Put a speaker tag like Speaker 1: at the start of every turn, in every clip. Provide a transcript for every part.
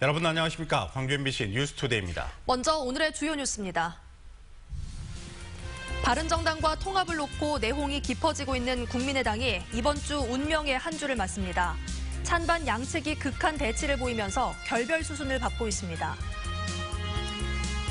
Speaker 1: 여러분 안녕하십니까? 광주 MBC 뉴스투데이입니다.
Speaker 2: 먼저 오늘의 주요 뉴스입니다. 바른정당과 통합을 놓고 내홍이 깊어지고 있는 국민의당이 이번 주 운명의 한 주를 맞습니다. 찬반 양측이 극한 대치를 보이면서 결별 수순을 밟고 있습니다.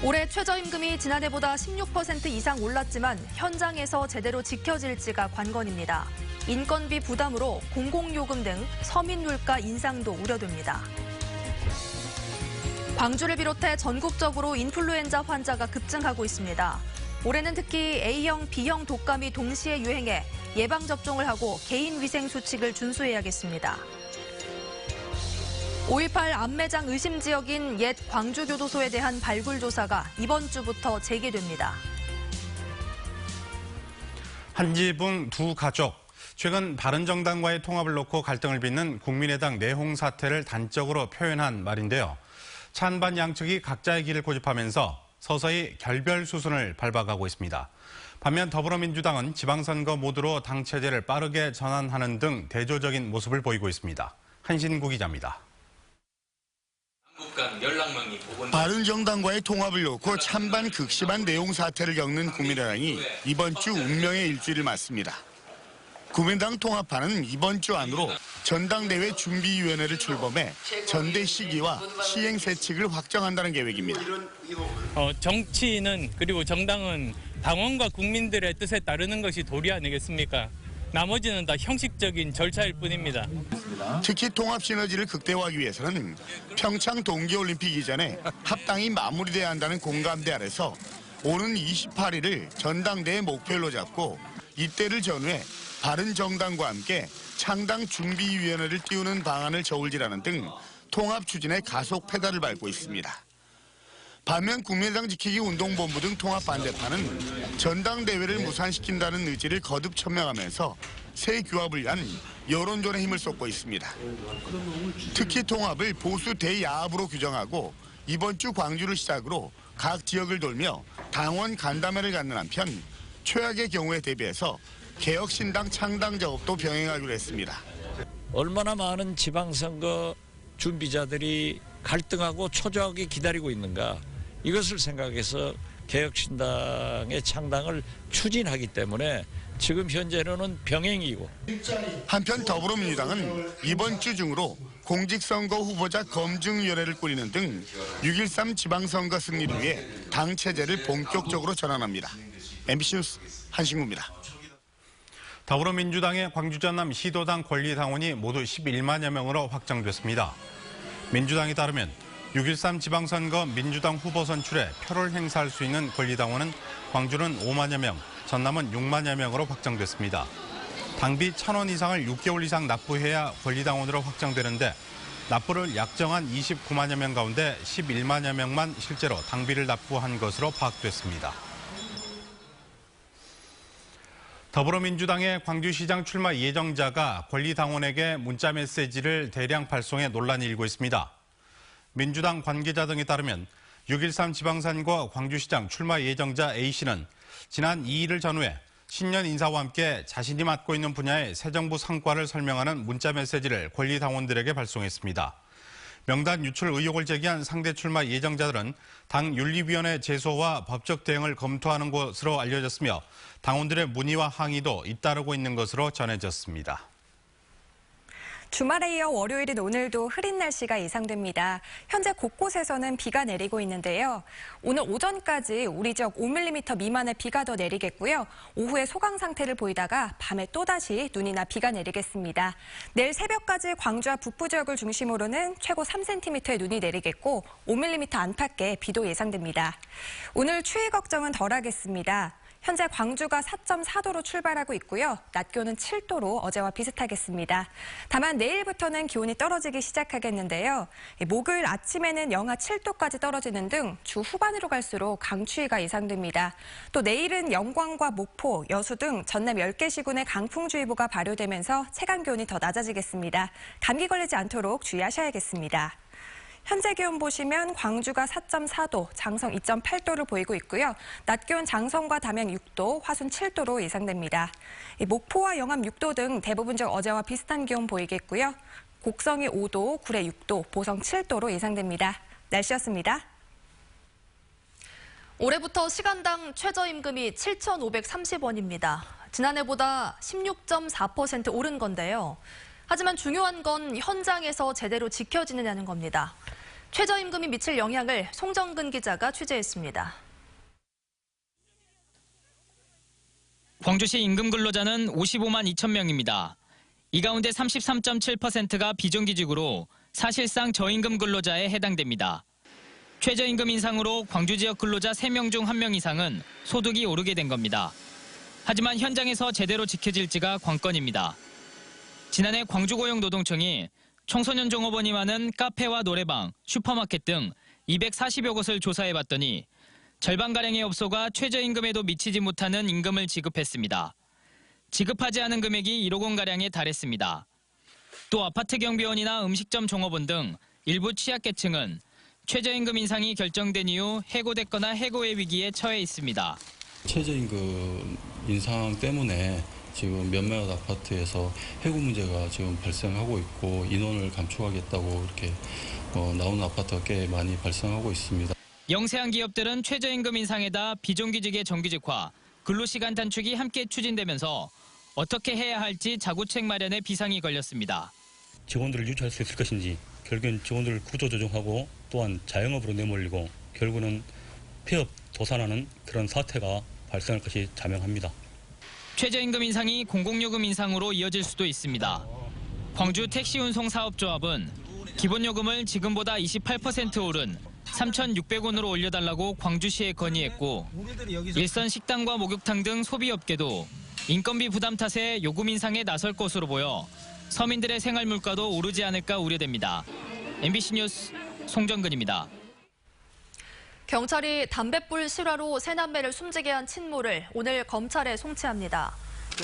Speaker 2: 올해 최저임금이 지난해보다 16% 이상 올랐지만 현장에서 제대로 지켜질지가 관건입니다. 인건비 부담으로 공공요금 등 서민물가 인상도 우려됩니다. 광주를 비롯해 전국적으로 인플루엔자 환자가 급증하고 있습니다. 올해는 특히 A형, B형 독감이 동시에 유행해 예방접종을 하고 개인위생 수칙을 준수해야겠습니다. 5.18 암매장 의심 지역인 옛 광주교도소에 대한 발굴 조사가 이번 주부터 재개됩니다.
Speaker 1: 한 지붕 두 가족. 최근 바른정당과의 통합을 놓고 갈등을 빚는 국민의당 내홍 사태를 단적으로 표현한 말인데요. 찬반 양측이 각자의 길을 고집하면서 서서히 결별 수순을 밟아가고 있습니다. 반면 더불어민주당은 지방선거 모드로 당 체제를 빠르게 전환하는 등 대조적인 모습을 보이고 있습니다. 한신구 기자입니다.
Speaker 3: 바른정당과의 통합을 놓고 찬반 극심한 내용 사태를 겪는 국민의당이 이번 주 운명의 일주일을 맞습니다. 국민당 통합파는 이번 주 안으로 전당대회 준비위원회를 출범해 전대 시기와 시행 세칙을 확정한다는 계획입니다.
Speaker 4: 정치인은 그리고 정당은 당원과 국민들의 뜻에 따르는 것이 도리 아니겠습니까? 나머지는 다 형식적인 절차일 뿐입니다.
Speaker 3: 특히 통합 시너지를 극대화하기 위해서는 평창 동계올림픽 이전에 합당이 마무리돼야 한다는 공감대 아래서 오는 28일을 전당대회 목표로 잡고 이때를 전후해 바른정당과 함께 창당 준비위원회를 띄우는 방안을 저울질하는 등 통합 추진에 가속 페달을 밟고 있습니다. 반면 국민의당 지키기 운동본부 등 통합 반대파는 전당대회를 무산시킨다는 의지를 거듭 천명하면서 새 규합을 위한 여론전에 힘을 쏟고 있습니다. 특히 통합을 보수 대야합으로 규정하고 이번 주 광주를 시작으로 각 지역을 돌며 당원 간담회를 갖는 한편 최악의 경우에 대비해서 개혁신당 창당 작업도 병행하기로 했습니다.
Speaker 5: 얼마나 많은 지방선거 준비자들이 갈등하고 초조하게 기다리고 있는가. 이것을 생각해서 개혁신당의 창당을 추진하기 때문에 지금 현재로는 병행이고.
Speaker 3: 한편 더불어민주당은 이번 주 중으로 공직선거 후보자 검증위원회를 꾸리는 등 6.13 지방선거 승리를 위해 당 체제를 본격적으로 전환합니다. MBC 뉴스 한신구입니다.
Speaker 1: 더불어민주당의 광주 전남 시도당 권리당원이 모두 11만여 명으로 확정됐습니다. 민주당에 따르면 6.13 지방선거 민주당 후보 선출에 표를 행사할 수 있는 권리당원은 광주는 5만여 명, 전남은 6만여 명으로 확정됐습니다. 당비 1,000원 이상을 6개월 이상 납부해야 권리당원으로 확정되는데 납부를 약정한 29만여 명 가운데 11만여 명만 실제로 당비를 납부한 것으로 파악됐습니다. 더불어민주당의 광주시장 출마 예정자가 권리당원에게 문자메시지를 대량 발송해 논란이 일고 있습니다. 민주당 관계자 등에 따르면 6.13 지방선거 광주시장 출마 예정자 A씨는 지난 2일을 전후해 신년 인사와 함께 자신이 맡고 있는 분야의 새 정부 성과를 설명하는 문자메시지를 권리당원들에게 발송했습니다. 명단 유출 의혹을 제기한 상대 출마 예정자들은 당 윤리위원회 제소와 법적 대응을 검토하는 것으로 알려졌으며 당원들의 문의와 항의도 잇따르고 있는 것으로 전해졌습니다.
Speaker 6: 주말에 이어 월요일인 오늘도 흐린 날씨가 예상됩니다. 현재 곳곳에서는 비가 내리고 있는데요. 오늘 오전까지 우리 지역 5mm 미만의 비가 더 내리겠고요. 오후에 소강 상태를 보이다가 밤에 또다시 눈이나 비가 내리겠습니다. 내일 새벽까지 광주와 북부 지역을 중심으로는 최고 3cm의 눈이 내리겠고 5mm 안팎의 비도 예상됩니다. 오늘 추위 걱정은 덜하겠습니다. 현재 광주가 4.4도로 출발하고 있고요. 낮 기온은 7도로 어제와 비슷하겠습니다. 다만 내일부터는 기온이 떨어지기 시작하겠는데요. 목요일 아침에는 영하 7도까지 떨어지는 등 주 후반으로 갈수록 강추위가 예상됩니다. 또 내일은 영광과 목포, 여수 등 전남 10개 시군의 강풍주의보가 발효되면서 체감 기온이 더 낮아지겠습니다. 감기 걸리지 않도록 주의하셔야겠습니다. 현재 기온 보시면 광주가 4.4도, 장성 2.8도를 보이고 있고요. 낮 기온 장성과 담양 6도, 화순 7도로 예상됩니다. 목포와 영암 6도 등 대부분 적 어제와 비슷한 기온 보이겠고요. 곡성이 5도, 구례 6도, 보성 7도로 예상됩니다. 날씨였습니다.
Speaker 2: 올해부터 시간당 최저임금이 7,530원입니다. 지난해보다 16.4% 오른 건데요. 하지만 중요한 건 현장에서 제대로 지켜지느냐는 겁니다. 최저임금이 미칠 영향을 송정근 기자가 취재했습니다.
Speaker 7: 광주시 임금 근로자는 55만 2천 명입니다. 이 가운데 33.7%가 비정규직으로 사실상 저임금 근로자에 해당됩니다. 최저임금 인상으로 광주 지역 근로자 3명 중 1명 이상은 소득이 오르게 된 겁니다. 하지만 현장에서 제대로 지켜질지가 관건입니다. 지난해 광주고용노동청이 청소년 종업원이 많은 카페와 노래방, 슈퍼마켓 등 240여 곳을 조사해봤더니 절반가량의 업소가 최저임금에도 미치지 못하는 임금을 지급했습니다. 지급하지 않은 금액이 1억 원가량에 달했습니다. 또 아파트 경비원이나 음식점 종업원 등 일부 취약계층은 최저임금 인상이 결정된 이후 해고됐거나 해고의 위기에 처해 있습니다.
Speaker 8: 최저임금 인상 때문에 지금 몇몇 아파트에서 해고 문제가 지금 발생하고 있고 인원을 감축하겠다고 이렇게 나오는 아파트가 꽤 많이 발생하고 있습니다.
Speaker 7: 영세한 기업들은 최저임금 인상에다 비정규직의 정규직화, 근로시간 단축이 함께 추진되면서 어떻게 해야 할지 자구책 마련에 비상이 걸렸습니다.
Speaker 9: 직원들을 유지할 수 있을 것인지, 결국엔 직원들을 구조조정하고 또한 자영업으로 내몰리고 결국은 폐업 도산하는 그런 사태가 발생할 것이 자명합니다.
Speaker 7: 최저임금 인상이 공공요금 인상으로 이어질 수도 있습니다. 광주 택시운송사업조합은 기본요금을 지금보다 28% 오른 3,600원으로 올려달라고 광주시에 건의했고 일선 식당과 목욕탕 등 소비업계도 인건비 부담 탓에 요금 인상에 나설 것으로 보여 서민들의 생활 물가도 오르지 않을까 우려됩니다. MBC 뉴스 송정근입니다.
Speaker 2: 경찰이 담뱃불 실화로 세 남매를 숨지게 한 친모를 오늘 검찰에 송치합니다.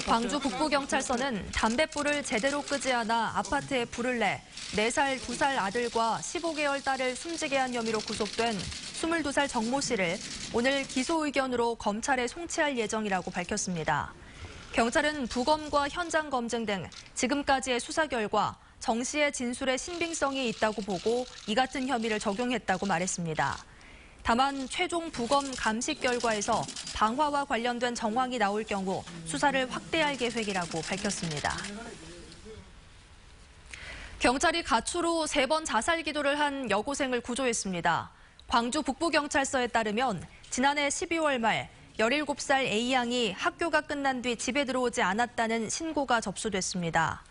Speaker 2: 광주 북부경찰서는 담뱃불을 제대로 끄지 않아 아파트에 불을 내 4살, 2살 아들과 15개월 딸을 숨지게 한 혐의로 구속된 22살 정모 씨를 오늘 기소 의견으로 검찰에 송치할 예정이라고 밝혔습니다. 경찰은 부검과 현장 검증 등 지금까지의 수사 결과 정 씨의 진술에 신빙성이 있다고 보고 이 같은 혐의를 적용했다고 말했습니다. 다만 최종 부검 감식 결과에서 방화와 관련된 정황이 나올 경우 수사를 확대할 계획이라고 밝혔습니다. 경찰이 가초로 3번 자살 기도를 한 여고생을 구조했습니다. 광주 북부경찰서에 따르면 지난해 12월 말 17살 A양이 학교가 끝난 뒤 집에 들어오지 않았다는 신고가 접수됐습니다.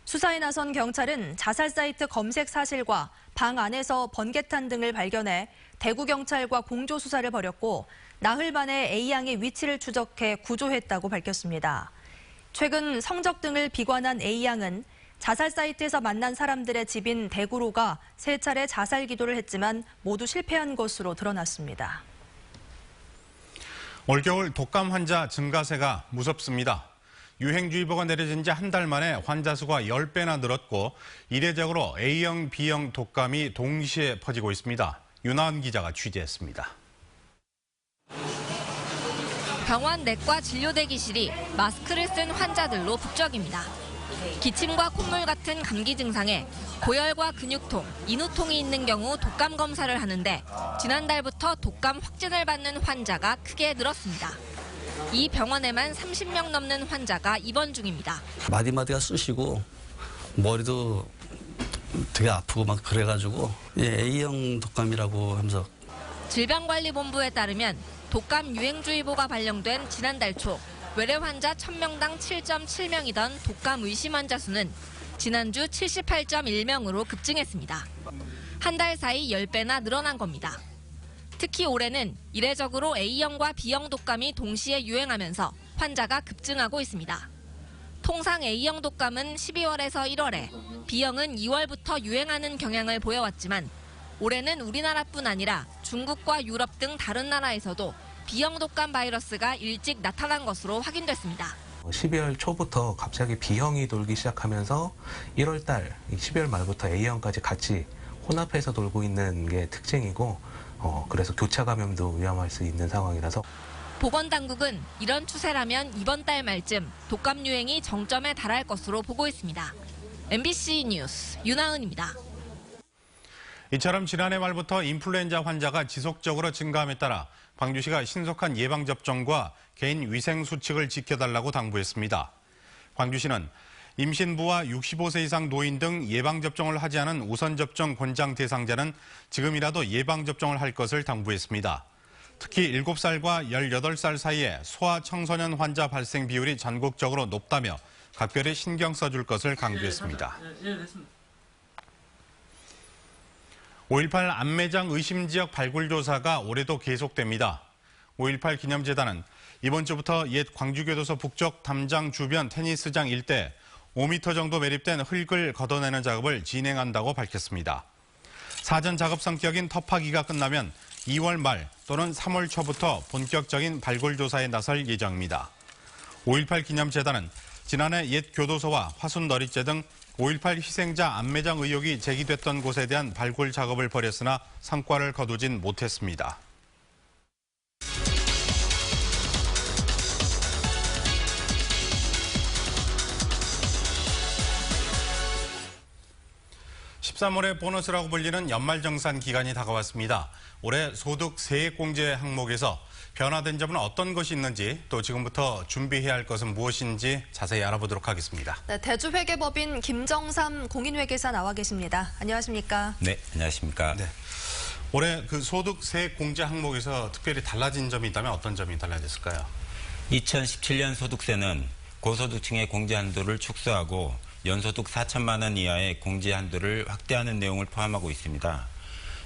Speaker 2: 수사에 나선 경찰은 자살 사이트 검색 사실과 방 안에서 번개탄 등을 발견해 대구경찰과 공조 수사를 벌였고 나흘 만에 A양의 위치를 추적해 구조했다고 밝혔습니다. 최근 성적 등을 비관한 A양은 자살 사이트에서 만난 사람들의 집인 대구로가 3차례 자살 기도를 했지만 모두 실패한 것으로 드러났습니다.
Speaker 1: 올겨울 독감 환자 증가세가 무섭습니다. 유행주의보가 내려진 지 한 달 만에 환자 수가 10배나 늘었고 이례적으로 A형, B형 독감이 동시에 퍼지고 있습니다. 윤하은 기자가 취재했습니다.
Speaker 10: 병원 내과 진료 대기실이 마스크를 쓴 환자들로 북적입니다. 기침과 콧물 같은 감기 증상에 고열과 근육통, 인후통이 있는 경우 독감 검사를 하는데 지난달부터 독감 확진을 받는 환자가 크게 늘었습니다. 이 병원에만 30명 넘는 환자가 입원 중입니다.
Speaker 11: 마디마디가 쑤시고 머리도 되게 아프고 막 그래가지고 A형 독감이라고 하면서.
Speaker 10: 질병관리본부에 따르면 독감 유행주의보가 발령된 지난달 초 외래 환자 1000명당 7.7명이던 독감 의심 환자 수는 지난주 78.1명으로 급증했습니다. 한 달 사이 10배나 늘어난 겁니다. 특히 올해는 이례적으로 A형과 B형 독감이 동시에 유행하면서 환자가 급증하고 있습니다. 통상 A형 독감은 12월에서 1월에, B형은 2월부터 유행하는 경향을 보여왔지만 올해는 우리나라뿐 아니라 중국과 유럽 등 다른 나라에서도 B형 독감 바이러스가 일찍 나타난 것으로 확인됐습니다.
Speaker 12: 12월 초부터 갑자기 B형이 돌기 시작하면서 1월 달, 12월 말부터 A형까지 같이 혼합해서 돌고 있는 게 특징이고 그래서 교차 감염도 위험할 수 있는 상황이라서.
Speaker 10: 보건당국은 이런 추세라면 이번 달 말쯤 독감 유행이 정점에 달할 것으로 보고 있습니다. MBC 뉴스 윤하은입니다.
Speaker 1: 이처럼 지난해 말부터 인플루엔자 환자가 지속적으로 증가함에 따라 광주시가 신속한 예방접종과 개인 위생 수칙을 지켜달라고 당부했습니다. 광주시는 임신부와 65세 이상 노인 등 예방접종을 하지 않은 우선접종 권장 대상자는 지금이라도 예방접종을 할 것을 당부했습니다. 특히 7살과 18살 사이에 소아 청소년 환자 발생 비율이 전국적으로 높다며 각별히 신경 써줄 것을 강조했습니다. 5.18 안매장 의심 지역 발굴 조사가 올해도 계속됩니다. 5.18 기념재단은 이번 주부터 옛 광주교도소 북쪽 담장 주변 테니스장 일대 5m 정도 매립된 흙을 걷어내는 작업을 진행한다고 밝혔습니다. 사전 작업 성격인 터파기가 끝나면 2월 말 또는 3월 초부터 본격적인 발굴 조사에 나설 예정입니다. 5.18 기념재단은 지난해 옛 교도소와 화순너리째 등 5.18 희생자 안매장 의혹이 제기됐던 곳에 대한 발굴 작업을 벌였으나 성과를 거두진 못했습니다. (13월의) 보너스라고 불리는 연말정산 기간이 다가왔습니다. 올해 소득 세액공제 항목에서 변화된 점은 어떤 것이 있는지 또 지금부터 준비해야 할 것은 무엇인지 자세히 알아보도록 하겠습니다.
Speaker 2: 네, 대주회계법인 김정삼 공인회계사 나와 계십니다. 안녕하십니까?
Speaker 13: 네, 안녕하십니까?
Speaker 1: 네. 올해 그 소득 세액공제 항목에서 특별히 달라진 점이 있다면 어떤 점이 달라졌을까요?
Speaker 13: 2017년 소득세는 고소득층의 공제 한도를 축소하고 연소득 4천만 원 이하의 공제 한도를 확대하는 내용을 포함하고 있습니다.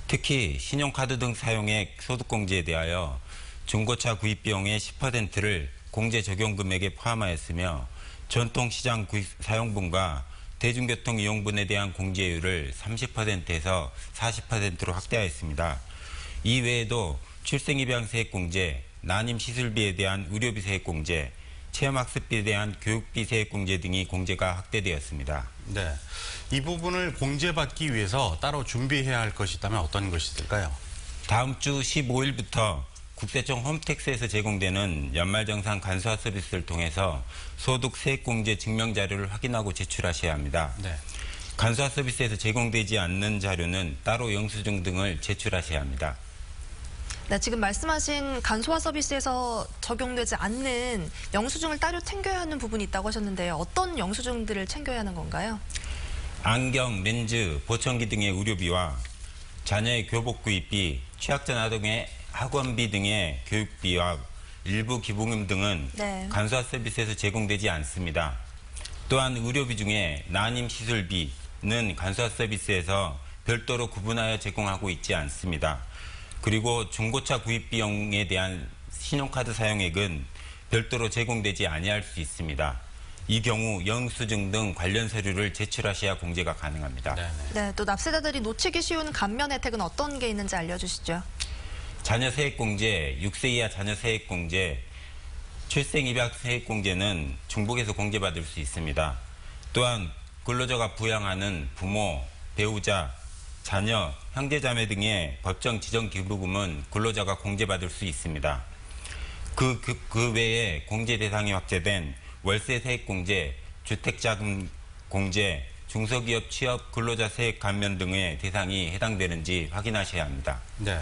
Speaker 13: 특히 신용카드 등 사용액 소득공제에 대하여 중고차 구입 비용의 10%를 공제 적용 금액에 포함하였으며 전통시장 구입 사용분과 대중교통 이용분에 대한 공제율을 30%에서 40%로 확대하였습니다. 이외에도 출생입양세액공제, 난임시술비에 대한 의료비 세액공제, 체험학습비에 대한 교육비 세액공제 등이 공제가 확대되었습니다.
Speaker 1: 네, 이 부분을 공제받기 위해서 따로 준비해야 할 것이 있다면 어떤 것이 있을까요?
Speaker 13: 다음 주 15일부터 국세청 홈택스에서 제공되는 연말정산 간소화 서비스를 통해서 소득 세액공제 증명자료를 확인하고 제출하셔야 합니다.
Speaker 1: 네.
Speaker 13: 간소화 서비스에서 제공되지 않는 자료는 따로 영수증 등을 제출하셔야 합니다.
Speaker 2: 네, 지금 말씀하신 간소화 서비스에서 적용되지 않는 영수증을 따로 챙겨야 하는 부분이 있다고 하셨는데요. 어떤 영수증들을 챙겨야 하는 건가요?
Speaker 13: 안경, 렌즈, 보청기 등의 의료비와 자녀의 교복 구입비, 취약전 아동의 학원비 등의 교육비와 일부 기부금 등은
Speaker 2: 네.
Speaker 13: 간소화 서비스에서 제공되지 않습니다. 또한 의료비 중에 난임시술비는 간소화 서비스에서 별도로 구분하여 제공하고 있지 않습니다. 그리고 중고차 구입 비용에 대한 신용카드 사용액은 별도로 제공되지 아니할 수 있습니다. 이 경우 영수증 등 관련 서류를 제출하셔야 공제가 가능합니다.
Speaker 2: 네, 또 납세자들이 놓치기 쉬운 감면 혜택은 어떤 게 있는지 알려주시죠.
Speaker 13: 자녀 세액공제, 6세 이하 자녀 세액공제, 출생입양 세액공제는 중복해서 공제받을 수 있습니다. 또한 근로자가 부양하는 부모, 배우자, 자녀, 형제자매 등의 법정 지정 기부금은 근로자가 공제받을 수 있습니다. 그 외에 공제 대상이 확대된 월세 세액공제, 주택자금 공제, 중소기업 취업 근로자 세액 감면 등의 대상이 해당되는지 확인하셔야 합니다.
Speaker 1: 네,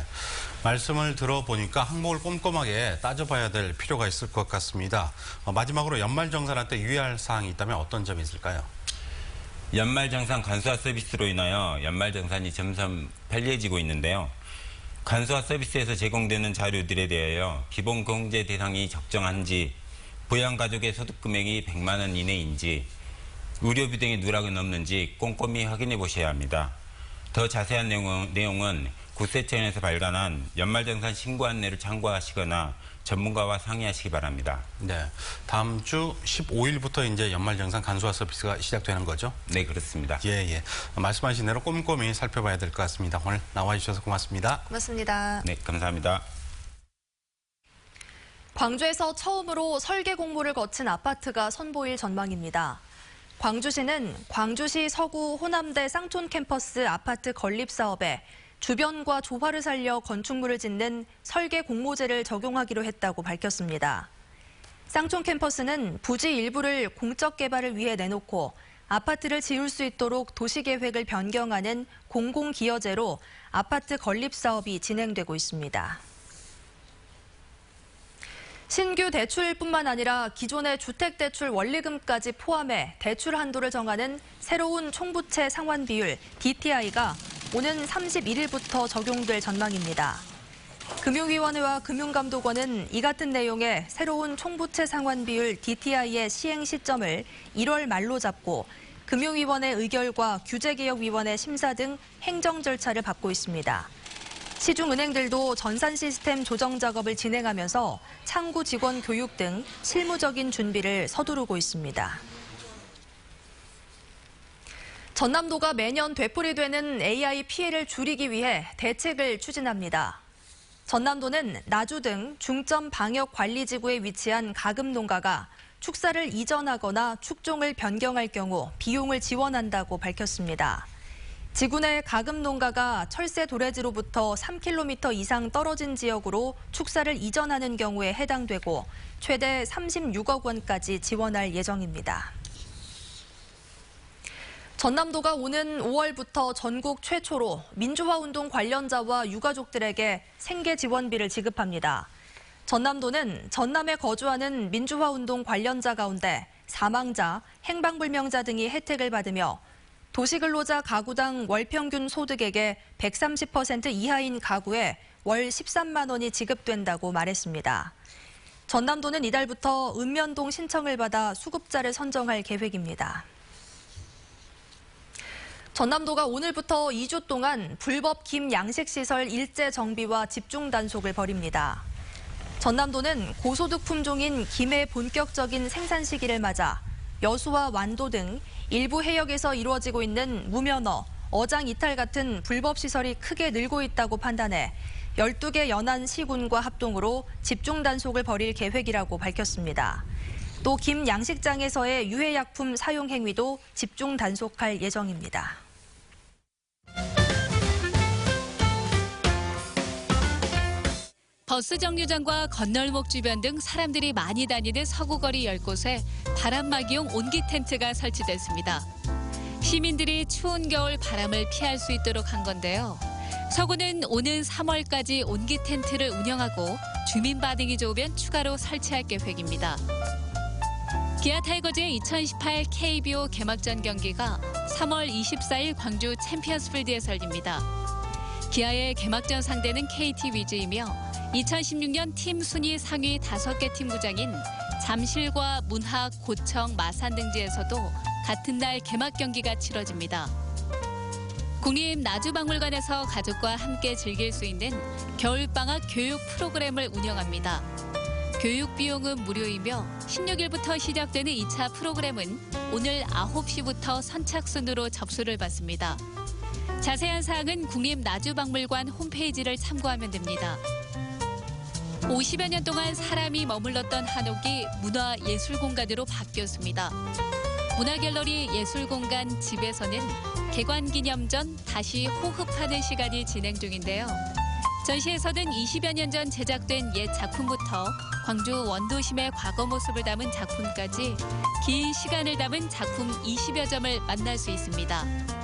Speaker 1: 말씀을 들어보니까 항목을 꼼꼼하게 따져봐야 될 필요가 있을 것 같습니다. 마지막으로 연말정산할 때 유의할 사항이 있다면 어떤 점이 있을까요?
Speaker 13: 연말정산 간소화 서비스로 인하여 연말정산이 점점 편리해지고 있는데요. 간소화 서비스에서 제공되는 자료들에 대하여 기본 공제 대상이 적정한지, 부양가족의 소득금액이 100만 원 이내인지, 의료비 등의 누락은 없는지 꼼꼼히 확인해 보셔야 합니다. 더 자세한 내용은 국세청에서 발간한 연말정산 신고 안내를 참고하시거나 전문가와 상의하시기 바랍니다.
Speaker 1: 네, 다음 주 15일부터 이제 연말정산 간소화 서비스가 시작되는 거죠?
Speaker 13: 네, 그렇습니다.
Speaker 1: 예. 말씀하신 대로 꼼꼼히 살펴봐야 될 것 같습니다. 오늘 나와주셔서 고맙습니다.
Speaker 2: 고맙습니다.
Speaker 13: 네, 감사합니다.
Speaker 2: 광주에서 처음으로 설계 공모를 거친 아파트가 선보일 전망입니다. 광주시는 광주시 서구 호남대 쌍촌 캠퍼스 아파트 건립 사업에 주변과 조화를 살려 건축물을 짓는 설계 공모제를 적용하기로 했다고 밝혔습니다. 쌍촌 캠퍼스는 부지 일부를 공적 개발을 위해 내놓고 아파트를 지을 수 있도록 도시계획을 변경하는 공공기여제로 아파트 건립 사업이 진행되고 있습니다. 신규 대출뿐만 아니라 기존의 주택대출 원리금까지 포함해 대출 한도를 정하는 새로운 총부채 상환 비율 DTI가 오는 31일부터 적용될 전망입니다. 금융위원회와 금융감독원은 이 같은 내용의 새로운 총부채 상환 비율 DTI의 시행 시점을 1월 말로 잡고 금융위원회 의결과 규제개혁위원회 심사 등 행정 절차를 밟고 있습니다. 시중은행들도 전산 시스템 조정 작업을 진행하면서 창구 직원 교육 등 실무적인 준비를 서두르고 있습니다. 전남도가 매년 되풀이되는 AI 피해를 줄이기 위해 대책을 추진합니다. 전남도는 나주 등 중점 방역 관리지구에 위치한 가금 농가가 축사를 이전하거나 축종을 변경할 경우 비용을 지원한다고 밝혔습니다. 지구 내 가금 농가가 철새 도래지로부터 3km 이상 떨어진 지역으로 축사를 이전하는 경우에 해당되고 최대 36억 원까지 지원할 예정입니다. 전남도가 오는 5월부터 전국 최초로 민주화운동 관련자와 유가족들에게 생계 지원비를 지급합니다. 전남도는 전남에 거주하는 민주화운동 관련자 가운데 사망자, 행방불명자 등이 혜택을 받으며 도시근로자 가구당 월평균 소득액의 130% 이하인 가구에 월 13만 원이 지급된다고 말했습니다. 전남도는 이달부터 읍면동 신청을 받아 수급자를 선정할 계획입니다. 전남도가 오늘부터 2주 동안 불법 김 양식시설 일제 정비와 집중 단속을 벌입니다. 전남도는 고소득 품종인 김의 본격적인 생산 시기를 맞아 여수와 완도 등 일부 해역에서 이루어지고 있는 무면허, 어장 이탈 같은 불법 시설이 크게 늘고 있다고 판단해 12개 연안 시군과 합동으로 집중 단속을 벌일 계획이라고 밝혔습니다. 또 김 양식장에서의 유해약품 사용 행위도 집중 단속할 예정입니다.
Speaker 14: 버스 정류장과 건널목 주변 등 사람들이 많이 다니는 서구거리 10곳에 바람막이용 온기 텐트가 설치됐습니다. 시민들이 추운 겨울 바람을 피할 수 있도록 한 건데요. 서구는 오는 3월까지 온기 텐트를 운영하고 주민 반응이 좋으면 추가로 설치할 계획입니다. 기아 타이거즈의 2018 KBO 개막전 경기가 3월 24일 광주 챔피언스필드에서 열립니다. 기아의 개막전 상대는 KT 위즈이며 2016년 팀 순위 상위 5개 팀구장인 잠실과 문학, 고청, 마산 등지에서도 같은 날 개막 경기가 치러집니다. 국립 나주박물관에서 가족과 함께 즐길 수 있는 겨울방학 교육 프로그램을 운영합니다. 교육 비용은 무료이며 16일부터 시작되는 2차 프로그램은 오늘 9시부터 선착순으로 접수를 받습니다. 자세한 사항은 국립나주박물관 홈페이지를 참고하면 됩니다. 50여 년 동안 사람이 머물렀던 한옥이 문화예술공간으로 바뀌었습니다. 문화갤러리 예술공간 집에서는 개관기념 전 다시 호흡하는 시간이 진행 중인데요. 전시에서는 20여 년 전 제작된 옛 작품부터 광주 원도심의 과거 모습을 담은 작품까지 긴 시간을 담은 작품 20여 점을 만날 수 있습니다.